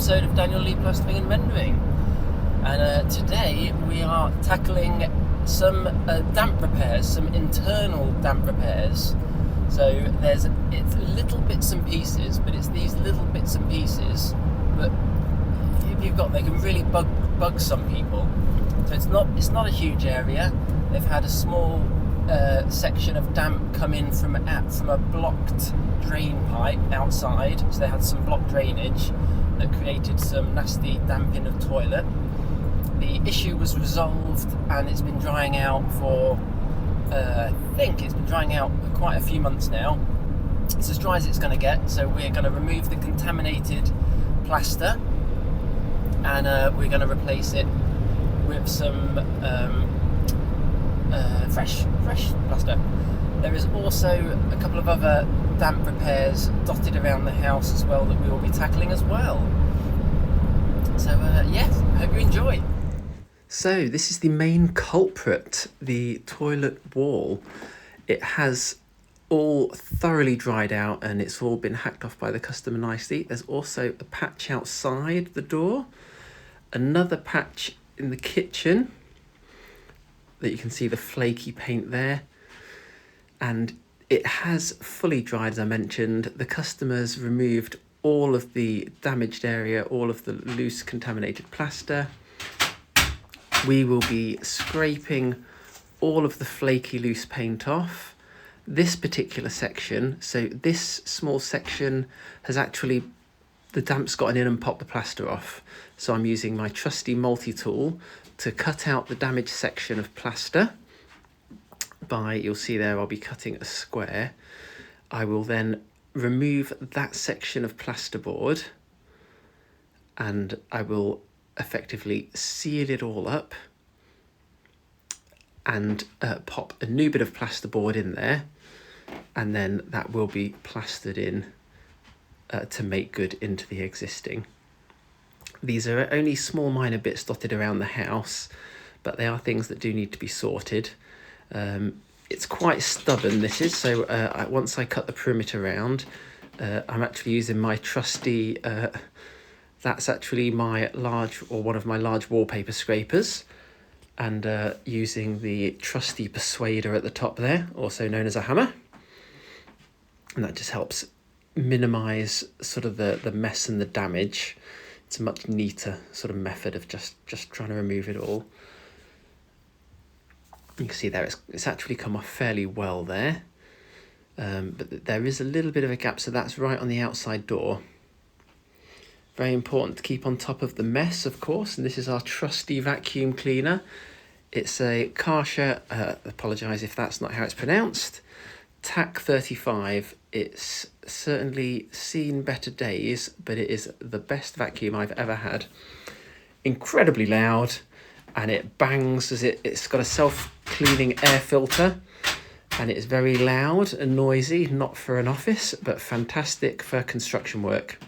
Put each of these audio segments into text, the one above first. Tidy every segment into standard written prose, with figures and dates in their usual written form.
episode of Daniel Lee Plastering and Rendering. And today we are tackling some damp repairs, some internal damp repairs. So it's little bits and pieces, but it's these little bits and pieces that they can really bug some people. So it's not a huge area. They've had a small section of damp come in from a blocked drain pipe outside, so they had some blocked drainage that created some nasty damp in the toilet. The issue was resolved and it's been drying out for I think it's been drying out for quite a few months now. It's as dry as it's going to get, so we're going to remove the contaminated plaster and we're going to replace it with some fresh plaster. There is also a couple of other damp repairs dotted around the house as well that we will be tackling as well. So yes, I hope you enjoy. So this is the main culprit, the toilet wall. It has all thoroughly dried out and it's all been hacked off by the customer nicely. There's also a patch outside the door, another patch in the kitchen that you can see the flaky paint there, and it has fully dried, as I mentioned. The customers removed all of the damaged area, all of the loose contaminated plaster. We will be scraping all of the flaky loose paint off. This particular section, so this small section has actually, the damp's gotten in and popped the plaster off. So I'm using my trusty multi-tool to cut out the damaged section of plaster. You'll see there, I'll be cutting a square. I will then remove that section of plasterboard and I will effectively seal it all up and pop a new bit of plasterboard in there, and then that will be plastered in to make good into the existing. These are only small minor bits dotted around the house, but they are things that do need to be sorted. It's quite stubborn, this is, so once I cut the perimeter around, I'm actually using my trusty, that's actually my one of my large wallpaper scrapers, and using the trusty persuader at the top there, also known as a hammer. And that just helps minimise sort of the mess and the damage. It's a much neater sort of method of just trying to remove it all. You can see there it's actually come off fairly well there, but there is a little bit of a gap, so that's right on the outside door. Very important to keep on top of the mess, of course, and this is our trusty vacuum cleaner. It's a Karcher, apologise if that's not how it's pronounced, TAC 35. It's certainly seen better days, but it is the best vacuum I've ever had. Incredibly loud, and it bangs as it's got a self-cleaning air filter, and it's very loud and noisy, not for an office, but fantastic for construction work.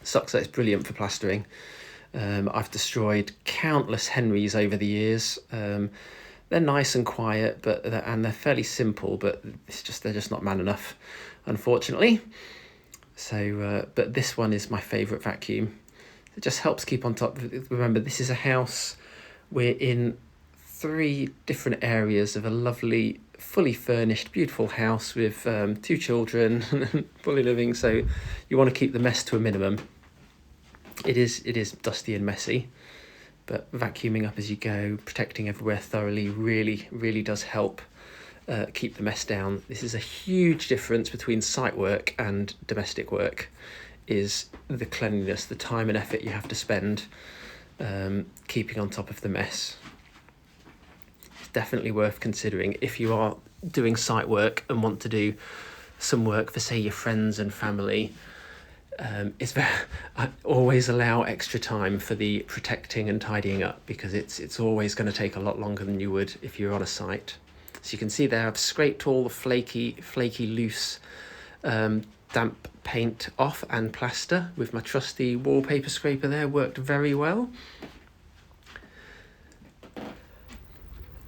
Sucks that it's brilliant for plastering. I've destroyed countless Henrys over the years. They're nice and quiet, and they're fairly simple, but they're just not man enough, unfortunately. So, but this one is my favourite vacuum. It just helps keep on top. Remember, this is a house. We're in 3 different areas of a lovely, fully furnished, beautiful house with 2 children, fully living. So you want to keep the mess to a minimum. It is dusty and messy, but vacuuming up as you go, protecting everywhere thoroughly, really, really does help keep the mess down. This is a huge difference between site work and domestic work, is the cleanliness, the time and effort you have to spend keeping on top of the mess. It's definitely worth considering if you are doing site work and want to do some work for, say, your friends and family. I always allow extra time for the protecting and tidying up, because it's always going to take a lot longer than you would if you're on a site. So you can see there I've scraped all the flaky loose damp paint off and plaster with my trusty wallpaper scraper there. Worked very well.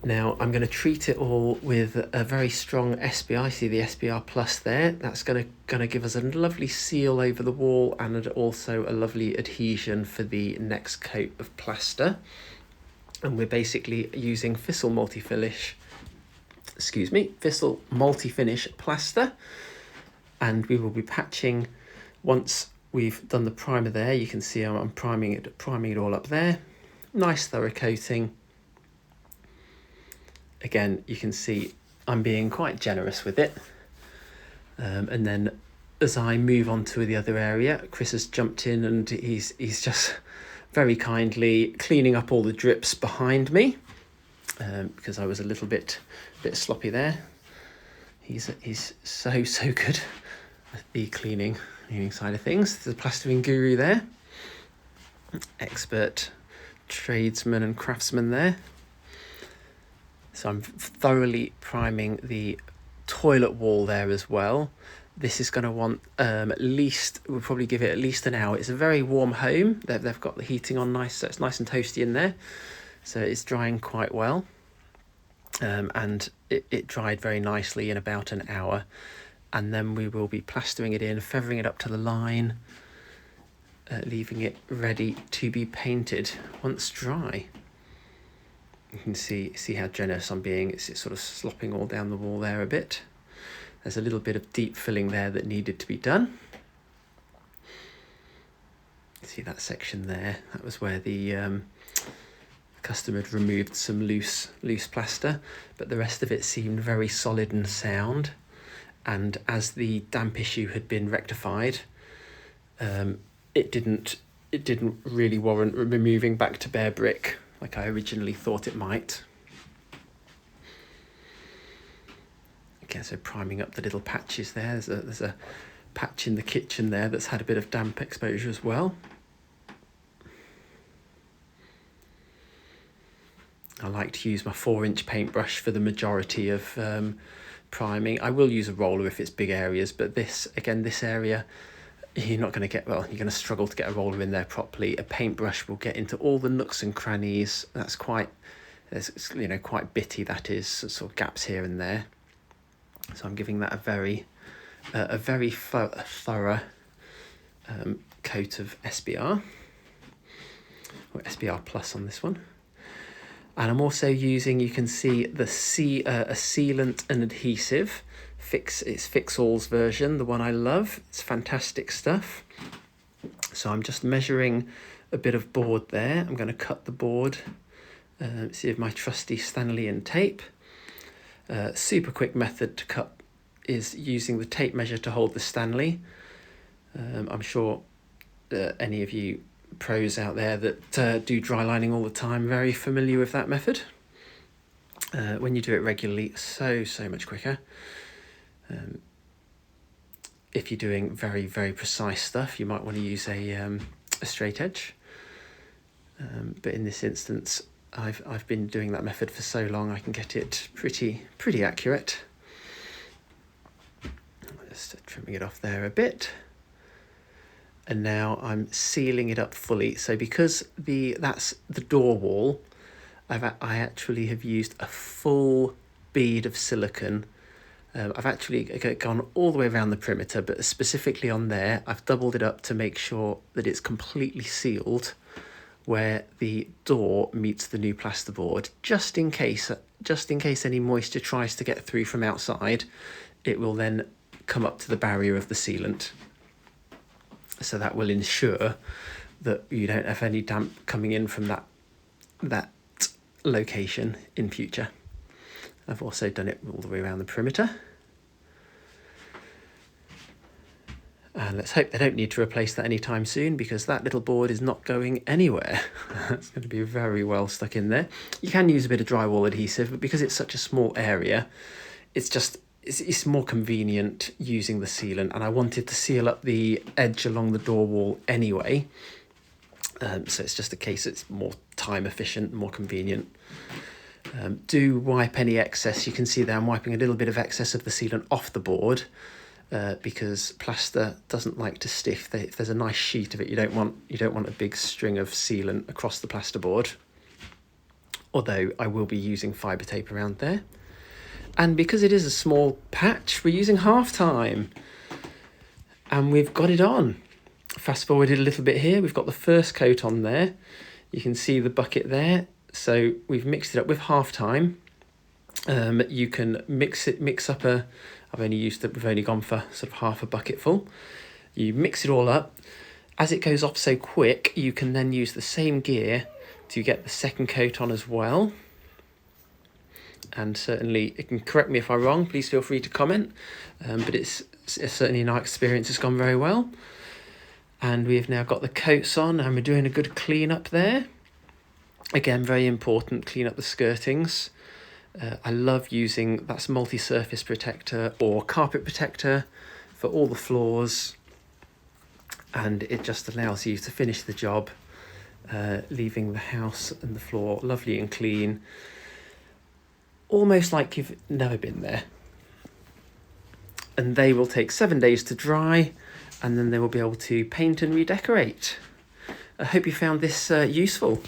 Now I'm going to treat it all with a very strong SBR. See the SBR Plus there? That's going to give us a lovely seal over the wall and also a lovely adhesion for the next coat of plaster. And we're basically using Thistle Multi Finish, Thistle Multi Finish plaster. And we will be patching once we've done the primer there. You can see I'm priming it all up there. Nice thorough coating. Again, you can see I'm being quite generous with it. And then as I move on to the other area, Chris has jumped in and he's just very kindly cleaning up all the drips behind me, because I was a little bit sloppy there. He's so good at the cleaning side of things. The plastering guru there, expert tradesman and craftsman there. So I'm thoroughly priming the toilet wall there as well. This is going to want we'll probably give it at least an hour. It's a very warm home. They've got the heating on nice, so it's nice and toasty in there. So it's drying quite well. And it dried very nicely in about an hour. And then we will be plastering it in, feathering it up to the line, leaving it ready to be painted once dry. You can see how generous I'm being. It's sort of slopping all down the wall there a bit. There's a little bit of deep filling there that needed to be done. See that section there? That was where the customer had removed some loose plaster, but the rest of it seemed very solid and sound. And as the damp issue had been rectified, it didn't really warrant removing back to bare brick like I originally thought it might. Okay, so priming up the little patches there. There's a patch in the kitchen there that's had a bit of damp exposure as well. I like to use my 4-inch paintbrush for the majority of priming. I will use a roller if it's big areas, but this area, you're not going to get, well, you're going to struggle to get a roller in there properly. A paintbrush will get into all the nooks and crannies. That's quite bitty, that is, sort of gaps here and there. So I'm giving that a very thorough coat of SBR, or SBR Plus on this one. And I'm also using, you can see a sealant and adhesive. It's Fix-All's version, the one I love. It's fantastic stuff. So I'm just measuring a bit of board there. I'm going to cut the board. See if my trusty Stanley and tape. Super quick method to cut is using the tape measure to hold the Stanley. I'm sure any of you pros out there that do dry lining all the time very familiar with that method. When you do it regularly, so much quicker. If you're doing very precise stuff, you might want to use a straight edge. But in this instance, I've been doing that method for so long, I can get it pretty accurate. Just trimming it off there a bit. And now I'm sealing it up fully. So because that's the door wall, I actually have used a full bead of silicone. I've actually gone all the way around the perimeter, but specifically on there, I've doubled it up to make sure that it's completely sealed where the door meets the new plasterboard, just in case any moisture tries to get through from outside. It will then come up to the barrier of the sealant. So that will ensure that you don't have any damp coming in from that location in future. I've also done it all the way around the perimeter. And let's hope they don't need to replace that anytime soon, because that little board is not going anywhere. It's going to be very well stuck in there. You can use a bit of drywall adhesive, but because it's such a small area, it's more convenient using the sealant. And I wanted to seal up the edge along the door wall anyway. So it's just a case it's more time efficient, more convenient. Do wipe any excess. You can see there I'm wiping a little bit of excess of the sealant off the board, because plaster doesn't like to stiff. If there's a nice sheet of it, you don't want a big string of sealant across the plasterboard. although I will be using fibre tape around there. And because it is a small patch, we're using half time. And we've got it on. Fast forwarded a little bit here, we've got the first coat on there. You can see the bucket there. So we've mixed it up with half time. You can mix up we've only gone for sort of half a bucket full. You mix it all up. As it goes off so quick, you can then use the same gear to get the second coat on as well. And certainly, it can correct me if I'm wrong, please feel free to comment. But it's certainly in our experience, it's gone very well. And we've now got the coats on and we're doing a good clean up there. Again, very important, clean up the skirtings. I love using, that's multi-surface protector or carpet protector for all the floors. And it just allows you to finish the job, leaving the house and the floor lovely and clean. Almost like you've never been there. And they will take 7 days to dry, and then they will be able to paint and redecorate. I hope you found this useful.